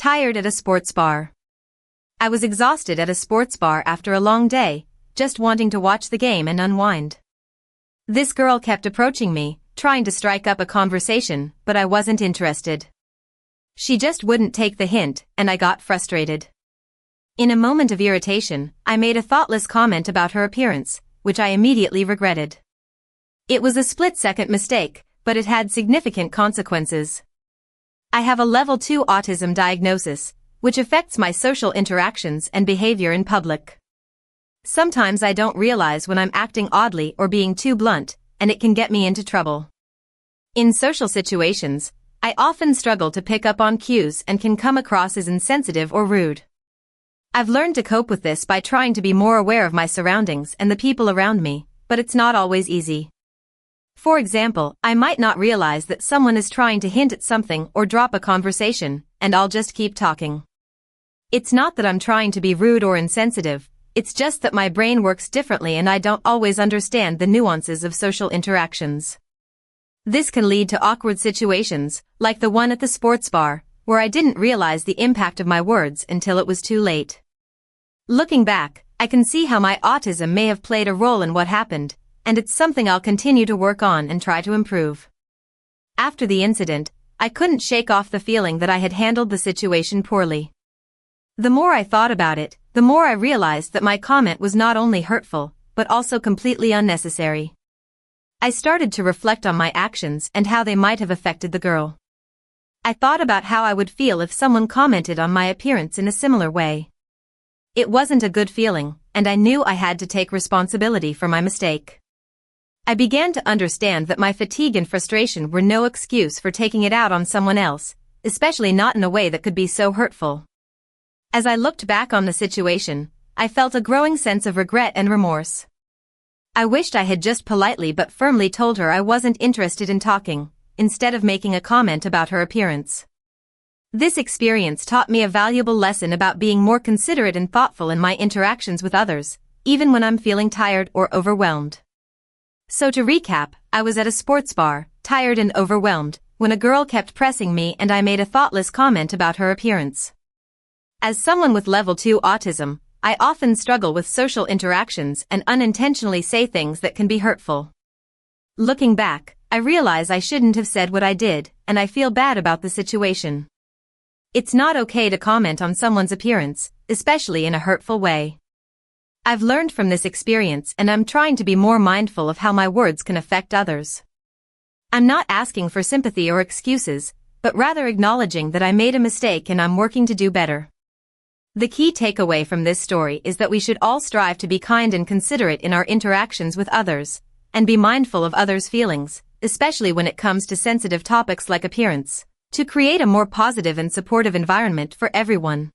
Tired at a sports bar. I was exhausted at a sports bar after a long day, just wanting to watch the game and unwind. This girl kept approaching me, trying to strike up a conversation, but I wasn't interested. She just wouldn't take the hint, and I got frustrated. In a moment of irritation, I made a thoughtless comment about her appearance, which I immediately regretted. It was a split-second mistake, but it had significant consequences. I have a level 2 autism diagnosis, which affects my social interactions and behavior in public. Sometimes I don't realize when I'm acting oddly or being too blunt, and it can get me into trouble. In social situations, I often struggle to pick up on cues and can come across as insensitive or rude. I've learned to cope with this by trying to be more aware of my surroundings and the people around me, but it's not always easy. For example, I might not realize that someone is trying to hint at something or drop a conversation, and I'll just keep talking. It's not that I'm trying to be rude or insensitive, it's just that my brain works differently and I don't always understand the nuances of social interactions. This can lead to awkward situations, like the one at the sports bar, where I didn't realize the impact of my words until it was too late. Looking back, I can see how my autism may have played a role in what happened, and it's something I'll continue to work on and try to improve. After the incident, I couldn't shake off the feeling that I had handled the situation poorly. The more I thought about it, the more I realized that my comment was not only hurtful, but also completely unnecessary. I started to reflect on my actions and how they might have affected the girl. I thought about how I would feel if someone commented on my appearance in a similar way. It wasn't a good feeling, and I knew I had to take responsibility for my mistake. I began to understand that my fatigue and frustration were no excuse for taking it out on someone else, especially not in a way that could be so hurtful. As I looked back on the situation, I felt a growing sense of regret and remorse. I wished I had just politely but firmly told her I wasn't interested in talking, instead of making a comment about her appearance. This experience taught me a valuable lesson about being more considerate and thoughtful in my interactions with others, even when I'm feeling tired or overwhelmed. So to recap, I was at a sports bar, tired and overwhelmed, when a girl kept pressing me and I made a thoughtless comment about her appearance. As someone with level 2 autism, I often struggle with social interactions and unintentionally say things that can be hurtful. Looking back, I realize I shouldn't have said what I did, and I feel bad about the situation. It's not okay to comment on someone's appearance, especially in a hurtful way. I've learned from this experience and I'm trying to be more mindful of how my words can affect others. I'm not asking for sympathy or excuses, but rather acknowledging that I made a mistake and I'm working to do better. The key takeaway from this story is that we should all strive to be kind and considerate in our interactions with others, and be mindful of others' feelings, especially when it comes to sensitive topics like appearance, to create a more positive and supportive environment for everyone.